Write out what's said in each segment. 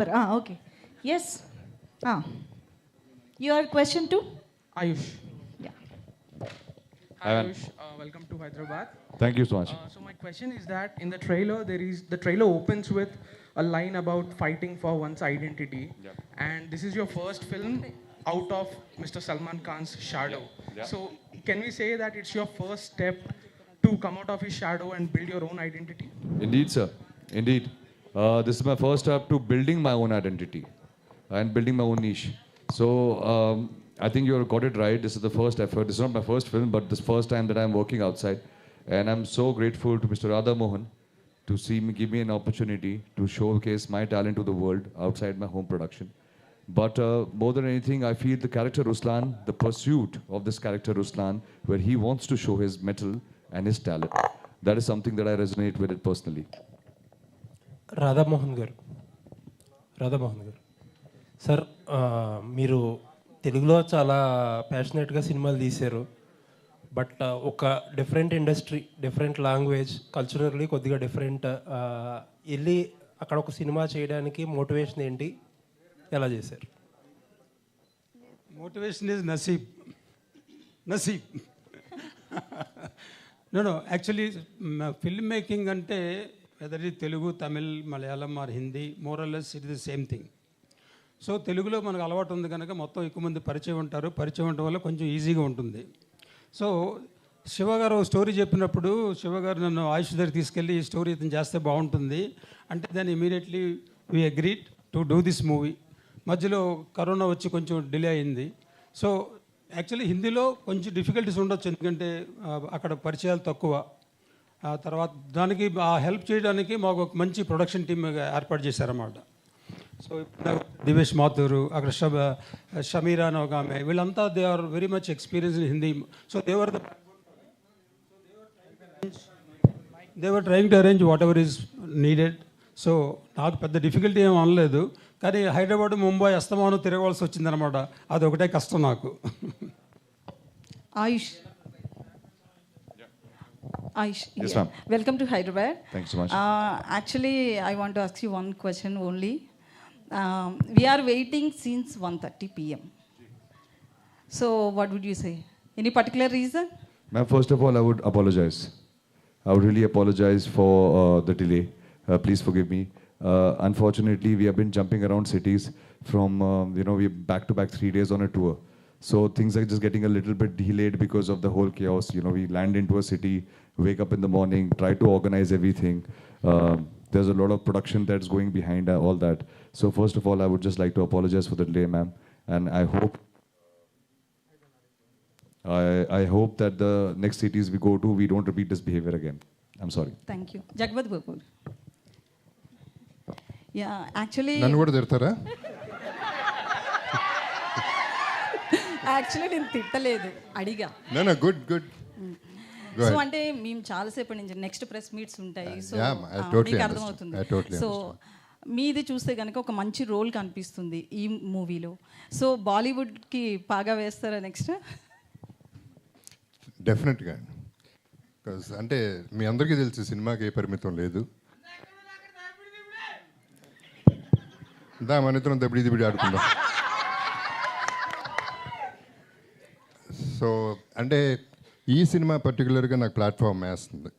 Okay. Yes. Ah. Your question too? Ayush. Yeah. Hi Ivan. Ayush, welcome to Hyderabad. Thank you so much. So my question is that in the trailer, the trailer opens with a line about fighting for one's identity, Yeah. and this is your first film out of Mr. Salman Khan's shadow. Yeah. So can we say that it's your first step to come out of his shadow and build your own identity? Indeed, sir. Indeed. This is my first step to building my own identity and building my own niche. So I think you got it right. This is the first effort. This is not my first film, but this first time that I'm working outside. And I'm so grateful to Mr. Radha Mohan to give me an opportunity to showcase my talent to the world outside my home production. But more than anything, I feel the character Ruslan, the pursuit of this character Ruslan, where he wants to show his mettle and his talent. That is something that I resonate with it personally. Radha Mohan గారు sir మీరు తెలుగులో చాలా ప్యాషనేట్గా సినిమాలు తీశారు but ఒక different industry different language culturally కొద్దిగా different వెళ్ళి అక్కడ ఒక సినిమా చేయడానికి మోటివేషన్ ఏంటి ఎలా చేశారు? Motivation is Naseeb. Naseeb. No, actually, filmmaking ante, whether it is Telugu, Tamil, Malayalam or Hindi, more or less it is the same thing. So తెలుగులో మనకు అలవాటు ఉంది కనుక మొత్తం ఎక్కువ మంది పరిచయం ఉంటారు, పరిచయం ఉండటం వల్ల కొంచెం ఈజీగా ఉంటుంది. సో శివగారు స్టోరీ చెప్పినప్పుడు శివగారు నన్ను ఆయుష్ దగ్గర తీసుకెళ్ళి ఈ స్టోరీ ఇతను చేస్తే బాగుంటుంది అంటే దాన్ని immediately we agreed to do this movie. మధ్యలో కరోనా వచ్చి కొంచెం డిలే అయింది. సో యాక్చువల్లీ హిందీలో కొంచెం డిఫికల్టీస్ ఉండొచ్చు ఎందుకంటే అక్కడ పరిచయాలు తక్కువ. తర్వాత దానికి ఆ హెల్ప్ చేయడానికి మాకు ఒక మంచి ప్రొడక్షన్ టీమ్ ఏర్పాటు చేశారన్నమాట. సో దివేష్ మాథూరు, అక్కడ షమీరా అని ఒక ఆమె, వీళ్ళంతా they are very much experience in Hindi. So they're trying to arrange whatever is needed. So నాకు పెద్ద డిఫికల్టీ ఏం అనలేదు, కానీ హైదరాబాద్ ముంబై అస్తమానం తిరగవలసి వచ్చిందనమాట. అది ఒకటే కష్టం నాకు. Ayush. Ayush. Yes, Yeah. ma'am. Welcome to Hyderabad. Thanks so much. Actually, I want to ask you one question only. We are waiting since 1:30 p.m. So, what would you say? Any particular reason? Ma'am, first of all, I would apologize. I would really apologize for the delay. Please forgive me. Unfortunately, we have been jumping around cities from, we're back to back 3 days on a tour. So things are just getting a little bit delayed because of the whole chaos. We land into a city, wake up in the morning, try to organize everything. There's a lot of production that's going behind all that. So first of all, I would just like to apologize for the delay, ma'am. And I hope that the next cities we go to, we don't repeat this behavior again. I'm sorry. Thank you. Jagvat Babur. Yeah, actually. నన్ను కూడా తిడతారా? Actually నేను తిట్టలేదు, అడిగా. No good. So అంటే మేము చాలాసేపటి నుంచి next press meets ఉంటాయి. సో మీకు అర్థమవుతుంది. సో మీది చూస్తే కనుక ఒక మంచి రోల్ కనిపిస్తుంది ఈ మూవీలో. సో బాలీవుడ్కి పాగా వేస్తారా నెక్స్ట్? డెఫినెట్గా. అంటే మీ అందరికీ తెలుసు సినిమాకి ఏ పరిమితం లేదు. మన ఇద్దరం దబిడి ఆడుకుందాం. సో అంటే ఈ సినిమా పర్టికులర్గా నాకు ప్లాట్ఫామ్ వేస్తుంది.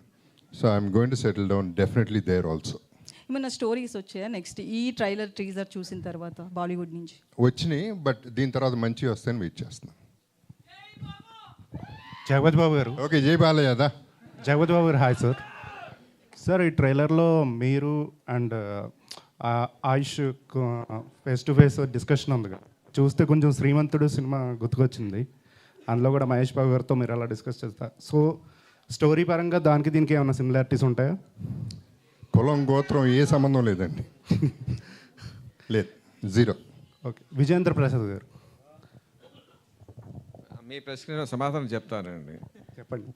So I'm going to settle down definitely there also. ఏమన్నా స్టోరీస్ వచ్చాయా నెక్స్ట్ ఈ ట్రైలర్ టీజర్ చూసిన తర్వాత బాలీవుడ్ నుంచి? వచ్చినాయి, బట్ దీని తర్వాత మంచి వస్తాయని వెయిట్ చేస్తున్నాను. జగపతి బాబు గారు. ఓకే, జై బాలయ్యదా. జగపతి బాబు గారు హాయ్ సార్. సార్ ఈ ట్రైలర్లో మీరు and Ayush face to face discussion ఉంది కదా, చూస్తే కొంచెం శ్రీమంతుడు సినిమా గుర్తుకొచ్చింది. అందులో కూడా మహేష్ బాబు గారితో మీరు అలా డిస్కస్ చేస్తారు. సో స్టోరీ పరంగా దానికి దీనికి ఏమైనా సిమిలారిటీస్ ఉంటాయా? కులం గోత్రం ఏ సంబంధం లేదండి. లేదు, జీరో. ఓకే, విజయేంద్ర ప్రసాద్ గారు. మీ ప్రశ్న సమాధానం చెప్తానండి. చెప్పండి.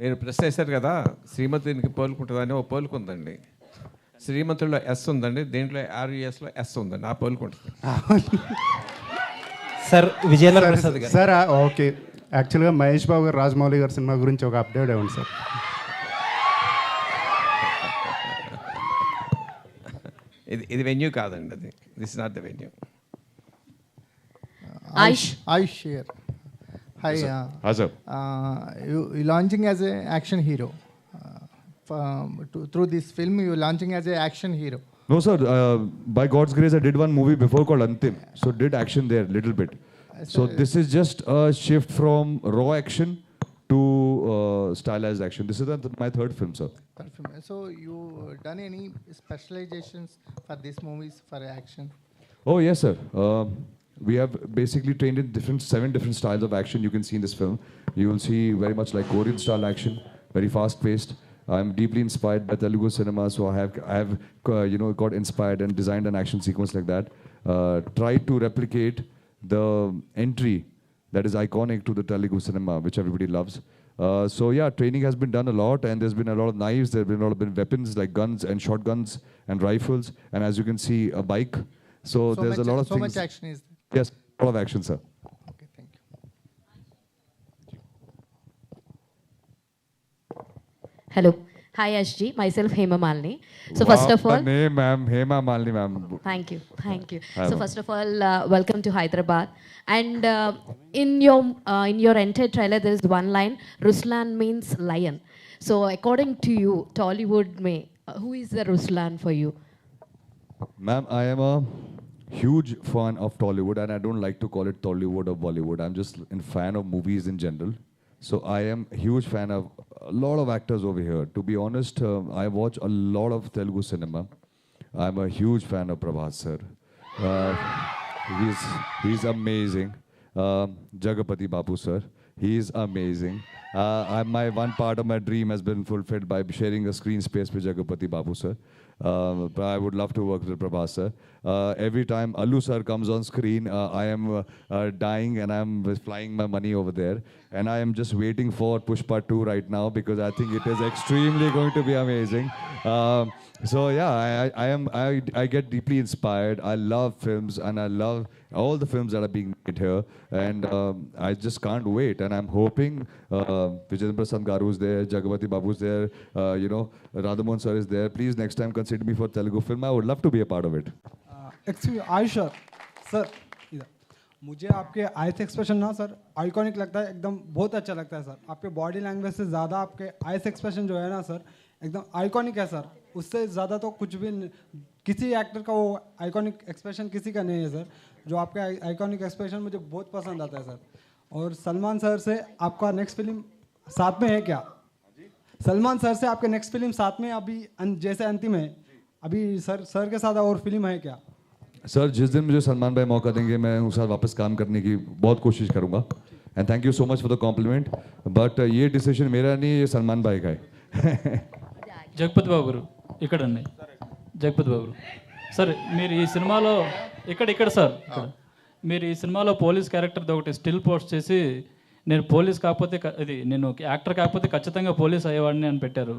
మీరు ప్రశ్న వేశారు కదా, శ్రీమంతునికి పోలుకుంటుందని ఓ పోలుకుందండి. శ్రీమంతుల్లో ఎస్ ఉందండి, దీంట్లో ఆర్యుఎస్లో ఎస్ ఉందండి, ఆ పోలుకుంటుంది. సార్ విజయేంద్ర ప్రసాద్ గారు. సార్ ఓకే, యాక్చువల్గా మహేష్ బాబు గారు రాజమౌళి గారి సినిమా గురించి ఒక అప్డేట్ ఇవ్వండి సార్. ఇది వెన్యూ కాదండి, అది this is not the venue. Aish here. Hi. Hi, sir. You launching as an action hero. Through this film, you launching as an action hero. No, sir. By God's grace, I did one movie before called Antim. So did action there little bit. So this is just a shift from raw action to stylized action. This is my third film, sir. So you done any specializations for these movies for action? Oh yes, sir. We have basically trained in 7 different styles of action you can see in this film. You will see very much like Korean style action, very fast paced. I'm deeply inspired by Telugu cinema, so I have got inspired and designed an action sequence like that. Tried to replicate the entry that is iconic to the Telugu cinema, which everybody loves. So yeah, training has been done a lot, and there's been a lot of knives, there's been a lot of weapons like guns and shotguns and rifles, and as you can see, a bike. So there's a lot of things. So much action is there. Yes, a lot of action, sir. Okay, thank you. Hello. Hi, SG. Myself, Hema Malini. So Wow, first of all, the name, ma'am, Hema Malini, ma'am. thank you. Hi, So ma'am. first of all, welcome to Hyderabad. And in your entire trailer, there is one line: Ruslan means lion. So according to you, Tollywood may who is the Ruslan for you? Ma'am, I am a huge fan of Tollywood, and I don't like to call it Tollywood or Bollywood. I'm just a fan of movies in general. So I am a huge fan of a lot of actors over here. To be honest, I watch a lot of Telugu cinema. I'm a huge fan of Prabhas sir. He's amazing. Jagapati Babu sir, he's amazing. My one part of my dream has been fulfilled by sharing a screen space with Jagapati Babu sir. But I would love to work with Prabhas sir. Every time Allu sir comes on screen, I am dying and I'm flying my money over there. And I am just waiting for Pushpa 2 right now because I think it is extremely going to be amazing. So yeah, I get deeply inspired. I love films and I love all the films that are being made here. And I just can't wait. And I'm hoping Vijayendra Prasad Garu is there, Jagapati Babu is there, Radhamohan sir is there. Please next time consider me for Telugu film. I would love to be a part of it. Actually Ayush sir इधर मुझे आपके ice expression ना sir iconic लगता है, एकदम बहुत अच्छा लगता है सर. आपके बॉडी लैंग्वेज से ज़्यादा आपके आइस एक्सप्रेशन जो है ना सर एकदम आइकॉनिक है सर. उससे ज़्यादा तो कुछ भी किसी एक्टर का वो आइकॉनिक एक्सप्रेशन किसी का नहीं है सर. जो आपके आइकॉनिक एक्सप्रेशन मुझे बहुत पसंद आता है सर. और सलमान सर से आपका नेक्स्ट फिल्म साथ में है क्या? सलमान सर से आपके नेक्स्ट फिल्म साथ में अभी जैसे अंतिम है, अभी सर के साथ और फिल्म है क्या? सर जिस दिन मुझे सलमान भाई मौका देंगे मैं उनके साथ वापस काम करने की बहुत कोशिश करूंगा. And thank you so much for the compliment. But ये डिसीजन मेरा नहीं, ये सलमान भाई का है. జగపతి బాబు గారు ఇక్కడండి. జగపతి బాబు గారు సార్, మీరు ఈ సినిమాలో ఇక్కడ సార్ మీరు ఈ సినిమాలో పోలీస్ క్యారెక్టర్ది ఒకటి స్టిల్ పోస్ట్ చేసి నేను పోలీస్ కాకపోతే నేను యాక్టర్ కాకపోతే ఖచ్చితంగా పోలీస్ అయ్యేవాడిని అని పెట్టారు.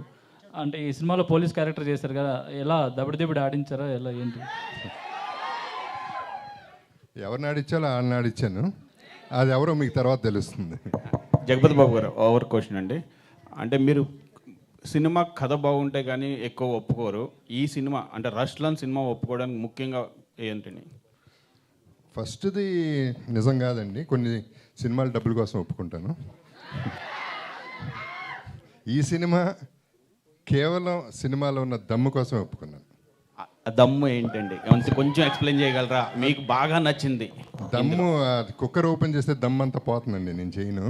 అంటే ఈ సినిమాలో పోలీస్ క్యారెక్టర్ చేశారు కదా, ఎలా దబిడి ఆడించారా, ఎలా ఏంటి? ఎవరిని ఆడిచ్చాలో వాళ్ళని ఆడిచ్చాను, అది ఎవరో మీకు తర్వాత తెలుస్తుంది. జగపతి బాబు గారు ఓవర్ క్వశ్చన్ అండి. అంటే మీరు సినిమా కథ బాగుంటే కానీ ఎక్కువ ఒప్పుకోరు. ఈ సినిమా అంటే రష్లాన్ సినిమా ఒప్పుకోవడానికి ముఖ్యంగా ఏంటండి? ఫస్ట్ది నిజం కాదండి, కొన్ని సినిమాలు డబ్బుల కోసం ఒప్పుకుంటాను. ఈ సినిమా కేవలం సినిమాలో ఉన్న దమ్ము కోసం ఒప్పుకున్నాను. దమ్ము ఏంటండి, కొంచెం ఎక్స్ప్లెయిన్ చేయగలరా? మీకు బాగా నచ్చింది దమ్ము. కుక్కర్ ఓపెన్ చేస్తే దమ్ అంతా పోతుందండి, నేను చేయను.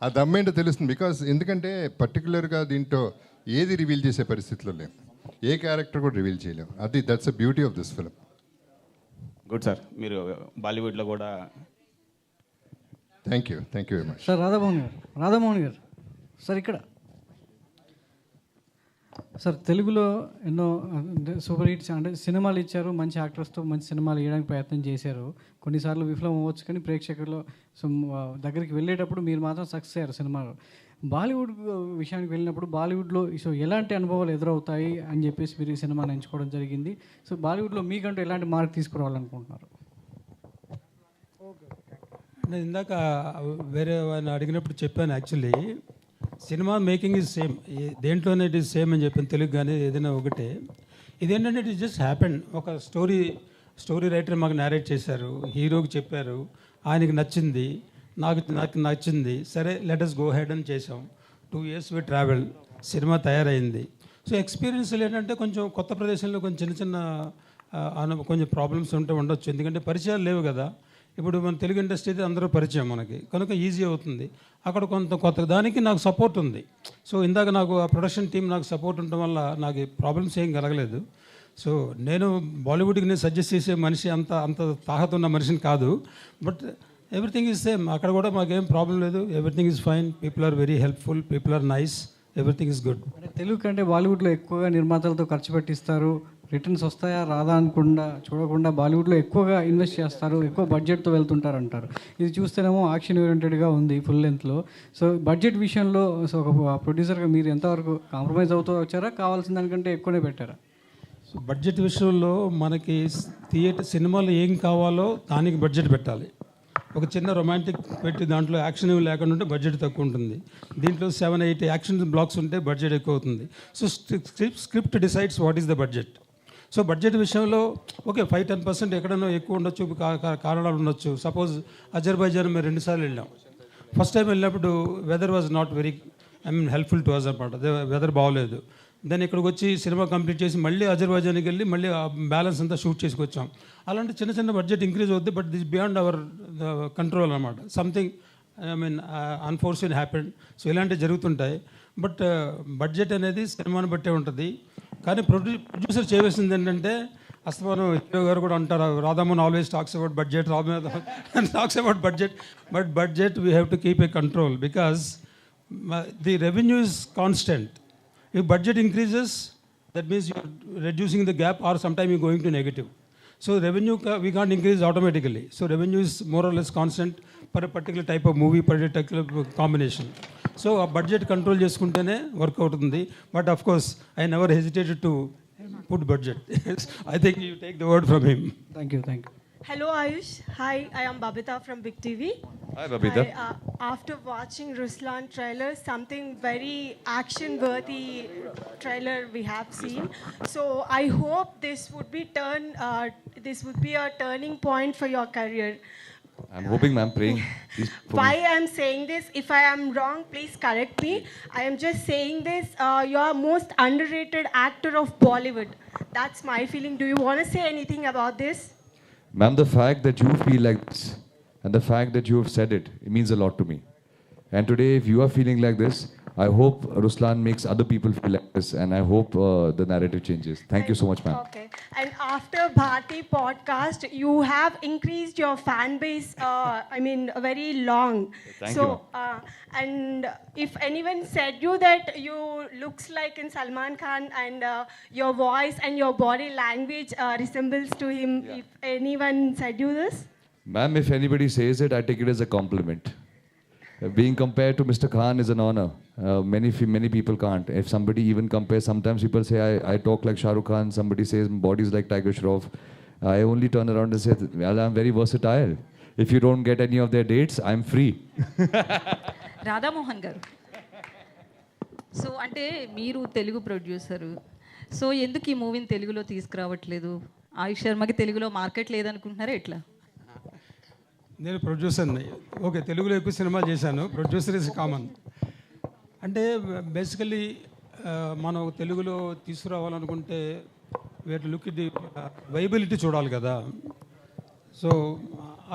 ఆ దమ్ ఏంటో తెలుస్తుంది. బికాస్ ఎందుకంటే పర్టికులర్గా దీంట్లో ఏది రివీల్ చేసే పరిస్థితిలో లేము, ఏ క్యారెక్టర్ కూడా రివీల్ చేయలేము. That's the beauty of this film. Good sir. మీరు బాలీవుడ్లో కూడా thank you very much. Sir Radha Mohan గారు సార్ ఇక్కడ సార్ తెలుగులో ఎన్నో సూపర్ హిట్స్ అంటే సినిమాలు ఇచ్చారు, మంచి యాక్టర్స్తో మంచి సినిమాలు వేయడానికి ప్రయత్నం చేశారు. కొన్నిసార్లు విఫలం అవ్వచ్చు, కానీ ప్రేక్షకులు దగ్గరికి వెళ్ళేటప్పుడు మీరు మాత్రం సక్సెస్ అయ్యారు సినిమాలో. బాలీవుడ్ విషయానికి వెళ్ళినప్పుడు బాలీవుడ్లో సో ఎలాంటి అనుభవాలు ఎదురవుతాయి అని చెప్పేసి మీరు ఈ సినిమాని ఎంచుకోవడం జరిగింది. సో బాలీవుడ్లో మీకంటూ ఎలాంటి మార్క్ తీసుకురావాలనుకుంటున్నారు? నేను ఇందాక వేరే వాడిని అడిగినప్పుడు చెప్పాను, actually cinema making is same, దేంట్లోనే ఇట్ ఈజ్ సేమ్ అని చెప్పాను. తెలుగు కానీ ఏదైనా ఒకటే. ఇదేంటంటే ఇట్ జస్ట్ హ్యాపెన్. ఒక స్టోరీ రైటర్ మాకు నేరేట్ చేశారు, హీరోకి చెప్పారు, ఆయనకి నచ్చింది, నాకు నచ్చింది, సరే లెట్ us గో హెడ్ అని చేసాం. 2 years వి ట్రావెల్, సినిమా తయారైంది. సో ఎక్స్పీరియన్స్లు ఏంటంటే కొంచెం కొత్త ప్రదేశంలో కొంచెం చిన్న కొంచెం ప్రాబ్లమ్స్ ఉండొచ్చు, ఎందుకంటే పరిచయాలు లేవు కదా. ఇప్పుడు మన తెలుగు ఇండస్ట్రీ అయితే అందరూ పరిచయం మనకి, కనుక ఈజీ అవుతుంది. అక్కడ కొత్త దానికి నాకు సపోర్ట్ ఉంది. సో ఇందాక నాకు ఆ ప్రొడక్షన్ టీం నాకు సపోర్ట్ ఉండటం వల్ల నాకు ప్రాబ్లమ్స్ ఏం కలగలేదు. సో నేను బాలీవుడ్కి నేను సజెస్ట్ చేసే మనిషి అంత తాహత ఉన్న మనిషిని కాదు. But everything is same. అక్కడ కూడా మాకేం ప్రాబ్లం లేదు. Everything is fine. People are very helpful, people are nice, everything is good. అంటే తెలుగు కంటే బాలీవుడ్లో ఎక్కువగా నిర్మాతలతో ఖర్చు పెట్టిస్తారు, రిటర్న్స్ వస్తాయా రాదా చూడకుండా బాలీవుడ్లో ఎక్కువగా ఇన్వెస్ట్ చేస్తారు, ఎక్కువ బడ్జెట్తో వెళ్తుంటారు అంటారు. ఇది చూస్తేనేమో యాక్షన్ ఓరియంటెడ్గా ఉంది ఫుల్ లెంత్లో. సో బడ్జెట్ విషయంలో సో ఒక ప్రొడ్యూసర్గా మీరు ఎంతవరకు కాంప్రమైజ్ అవుతూ వచ్చారా, కావాల్సిన దానికంటే ఎక్కువనే పెట్టారా? సో బడ్జెట్ విషయంలో మనకి సినిమాలో ఏం కావాలో దానికి బడ్జెట్ పెట్టాలి. ఒక చిన్న రొమాంటిక్ పెట్టి దాంట్లో యాక్షన్ ఏమి లేకుండా ఉంటే బడ్జెట్ తక్కువ ఉంటుంది. దీంట్లో 7-8 యాక్షన్ బ్లాక్స్ ఉంటే బడ్జెట్ ఎక్కువ అవుతుంది. So script decides what is the budget. So budget విషయంలో ఓకే 5-10% ఎక్కడైనా ఎక్కువ ఉండొచ్చు, కారణాలు ఉండొచ్చు. సపోజ్ అజర్బైజాన్ మేము 2 సార్లు వెళ్ళాం. ఫస్ట్ టైం వెళ్ళినప్పుడు weather was not very helpful to us అనమాట. వెదర్ బాగోలేదు. దెన్ ఇక్కడికి వచ్చి సినిమా కంప్లీట్ చేసి మళ్ళీ అజర్బైజాన్కి వెళ్ళి మళ్ళీ బ్యాలెన్స్ అంతా షూట్ చేసుకొచ్చాం. అలాంటి చిన్న బడ్జెట్ ఇంక్రీజ్ అవుద్ది, but this beyond our control అనమాట. Something unforced happened. సో ఇలాంటివి జరుగుతుంటాయి. బట్ బడ్జెట్ అనేది సినిమాని బట్టే ఉంటుంది. కానీ ప్రొడ్యూసర్ చేయవలసింది ఏంటంటే, అస్తమానం హీరో గారు కూడా అంటారు, Radha Mohan always talks about budget, talks about budget, but budget we have to keep a control because the revenue is constant. If budget increases, that means you're reducing the gap or sometime you're going to negative. So revenue, we can't increase automatically. So revenue is more or less constant for a particular type of movie, particular combination. So a budget control చేసుకుంటేనే work అవుతుంది. But of course, I never hesitated to put budget. I think you take the word from him. Thank you. Hello Ayush. Hi, I am Babita from Big TV. Hi Babita. After watching Ruslan trailer, something very action-worthy trailer we have seen. So I hope this would be a turning point for your career. I'm hoping, ma'am, praying. Why I'm saying this, if I am wrong, please correct me. I am just saying this, you are most underrated actor of Bollywood. That's my feeling. Do you want to say anything about this? Ma'am, the fact that you feel like this and the fact that you have said it means a lot to me. And today, if you are feeling like this, I hope Ruslan makes other people feel like this, and I hope the narrative changes. Thank you so much, ma'am. Okay. And after Bharti podcast, you have increased your fan base, very long. Thank you, ma'am. And if anyone said you that you looks like in Salman Khan and your voice and your body language resembles to him, if anyone said you this? Ma'am, if anybody says it, I take it as a compliment. Being compared to Mr. Khan is an honor. Many people can't. If somebody even compares, sometimes people say I talk like Shah Rukh Khan, somebody says body's like Tiger Shroff. I only turn around and say, well, I'm very versatile. If you don't get any of their dates, I'm free. Radha Mohan గారు, so అంటే మీరు Telugu producer, so ఎందుకు ఈ మూవీని తెలుగులో తీసుకురావట్లేదు? ఆయుష్ శర్మకి తెలుగులో market లేదనుకుంటున్నారా ఎట్లా? నేను ప్రొడ్యూసర్ని. ఓకే, తెలుగులో ఎక్కువ సినిమా చేశాను. Producer is common. అంటే బేసికలీ మనం తెలుగులో తీసుకురావాలనుకుంటే వేటి లుక్ ది వైబిలిటీ చూడాలి కదా. సో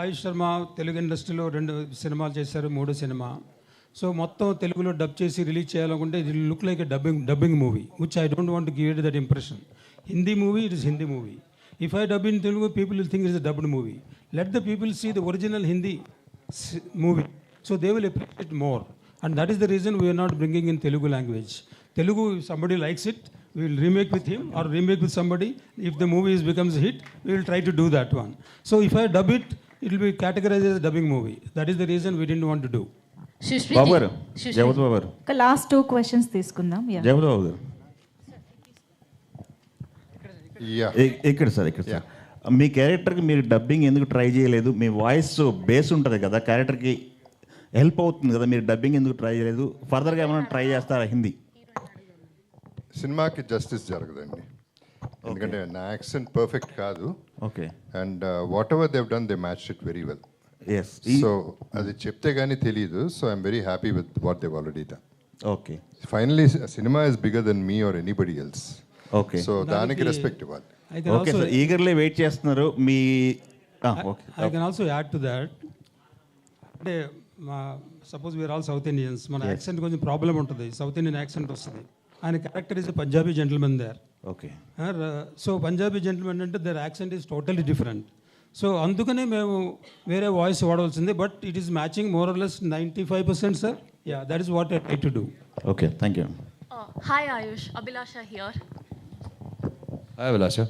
ఆయుష్ శర్మ తెలుగు ఇండస్ట్రీలో 2 సినిమాలు చేశారు, 3 సినిమా. సో మొత్తం తెలుగులో డబ్ చేసి రిలీజ్ చేయాలనుకుంటే it will look like a dubbing movie, which I don't want to give it that impression. Hindi movie, it is Hindi movie. If I dub in Telugu, people will think it's a dubbed movie. Let the people see the original Hindi movie, so they will appreciate more. And that is the reason we are not bringing in Telugu language. Telugu, if somebody likes it, we will remake with him or remake with somebody. If the movie becomes a hit, we will try to do that one. So if I dub it, it will be categorized as a dubbing movie. That is the reason we didn't want to do. బాబు గారు, జగపతి బాబు గారు, ఒక last 2 questions తీసుకుందాం. జగపతి బాబు గారు, ఇక్కడ sir మీ క్యారెక్టర్కి మీరు dubbing ఎందుకు try చేయలేదు? మీ వాయిస్ బేస్ ఉంటుంది కదా, క్యారెక్టర్కి హెల్ప్ అవుతుంది కదా, మీరు డబ్బింగ్ ఎందుకు ట్రై చేయలేదు? ఫర్దర్గా ఏమైనా ట్రై చేస్తారా హిందీ? సినిమాకి జస్టిస్ జరగదండి. ఎందుకంటే నా యాక్సెంట్ పర్ఫెక్ట్ కాదు. Okay. And whatever they've done they match it very well. Yes. So అది చెప్తే కానీ తెలియదు. So I'm very happy with what they've already done. Okay. Finally cinema is bigger than me or anybody else. Okay. So దానికి respect ఇవ్వాలి. Okay sir, eagerly wait చేస్తున్నారు మీ. Okay. I can also add to that. అంటే మా suppose we are all South Indians, మన accent కొంచెం problem ఉంటుంది, South Indian accent వస్తుంది. ఆయన character is Punjabi gentlemen there. Okay. So Punjabi gentlemen అంటే their accent is totally different. So అందుకనే మేము వేరే వాయిస్ వాడవలసింది. But it is matching more or less 95%, sir. Yeah, that is what I try to do. Okay, thank you. Hi Ayush, Abhilasha here. Hi, Abhilasha.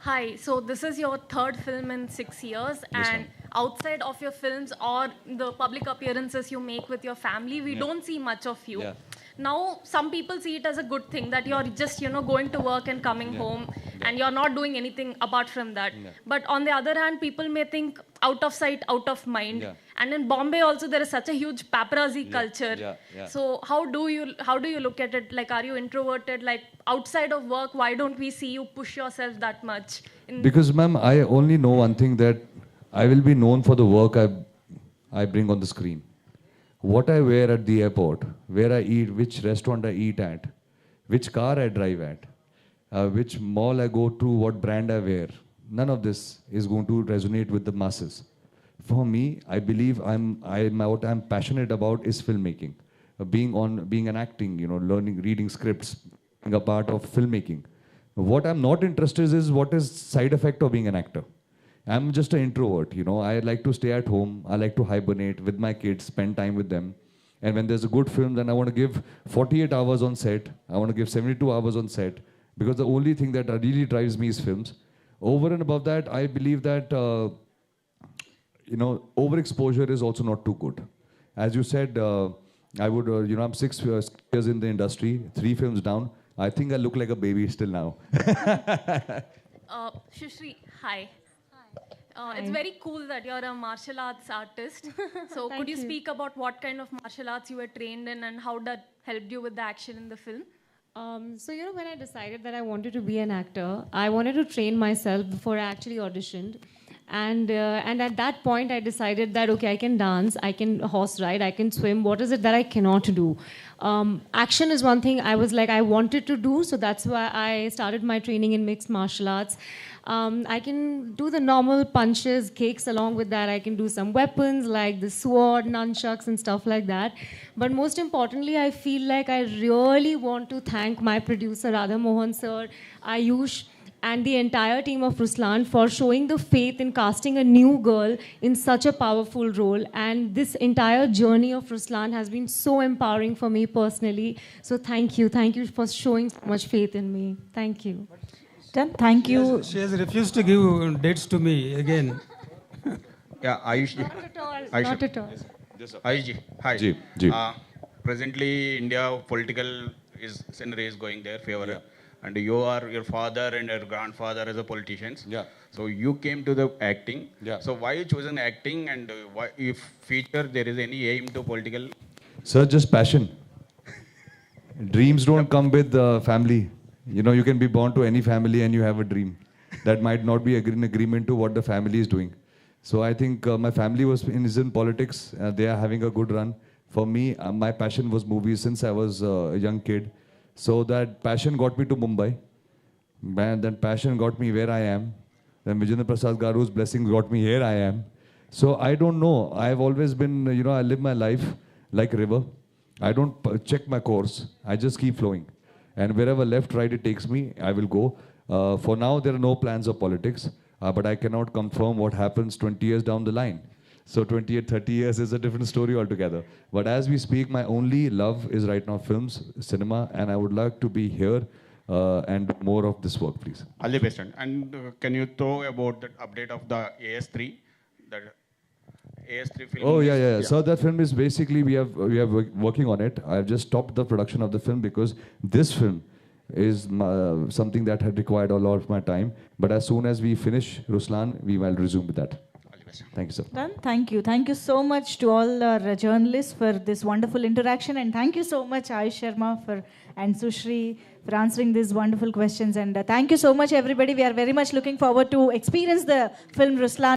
Hi, so this is your third film in 6 years, and outside of your films or the public appearances you make with your family, we don't see much of you. Now, some people see it as a good thing that you're just, going to work and coming home, and you're not doing anything apart from that. But on the other hand, people may think out of sight, out of mind. And in Bombay also, there is such a huge paparazzi culture. So how do you look at it? Like, are you introverted? Like, outside of work, why don't we see you push yourself that much? Because, ma'am, I only know one thing, that I will be known for the work I bring on the screen. What I wear at the airport, where I eat, which restaurant I eat at, which car I drive at, which mall I go to, what brand I wear, none of this is going to resonate with the masses. For me, I believe what I'm passionate about is filmmaking, being an acting, learning, reading scripts, being a part of filmmaking. What I'm not interested in is what is side effect of being an actor. I'm just an introvert, I like to stay at home, I like to hibernate with my kids, spend time with them. And when there's a good film, then I want to give 48 hours on set, I want to give 72 hours on set, because the only thing that really drives me is films. Over and above that, I believe that, overexposure is also not too good. As you said, I'm 6 years in the industry, 3 films down. I think I look like a baby still now. Shushri, hi. It's very cool that you're a martial arts artist. So could you speak about what kind of martial arts you were trained in and how that helped you with the action in the film? So when I decided that I wanted to be an actor, I wanted to train myself before I actually auditioned. And at that point, I decided that, okay, I can dance, I can horse ride, I can swim. What is it that I cannot do? Action is one thing I was like, I wanted to do. So that's why I started my training in mixed martial arts. I can do the normal punches, kicks. Along with that, I can do some weapons like the sword, nunchucks and stuff like that. But most importantly, I feel like I really want to thank my producer, Radha Mohan sir, Ayush, and the entire team of Ruslan for showing the faith in casting a new girl in such a powerful role. And this entire journey of Ruslan has been so empowering for me personally. So thank you for showing so much faith in me. Thank you. Thank you. She has refused to give dates to me again. Yeah, Ayush. Not at all. Ayush. Not at all. Ayush ji, hi. Ji. Presently, India political scenery is going their favor. And your father and your grandfather as a politicians. So you came to the acting. So why you chosen acting, and why, if future there is any aim to political? Sir, just passion. Dreams don't come with family. You can be born to any family and you have a dream that might not be in agreement to what the family is doing. So I think my family is in politics. They are having a good run. For me, my passion was movies since I was a young kid. So that passion got me to Mumbai. And that passion got me where I am. Then Vijayendra Prasad Garu's blessings got me here I am. So I don't know. I've always been, I live my life like a river. I don't check my course. I just keep flowing. And wherever left, right it takes me, I will go. For now, there are no plans of politics. But I cannot confirm what happens 20 years down the line. So 20 or 30 years is a different story altogether. But as we speak, my only love is right now films, cinema, and I would like to be here and more of this work, please. All the best. And can you throw about the update of the AS3? That AS3 film. Oh yeah. So that film is basically we are working on it. I have just stopped the production of the film because this film is something that had required a lot of my time. But as soon as we finish Ruslan, we will resume with that. Thank you, sir. Done. Thank you so much to all our journalists for this wonderful interaction, and thank you so much Ayush Sharma and Sushri for answering these wonderful questions, and thank you so much everybody. We are very much looking forward to experience the film Ruslan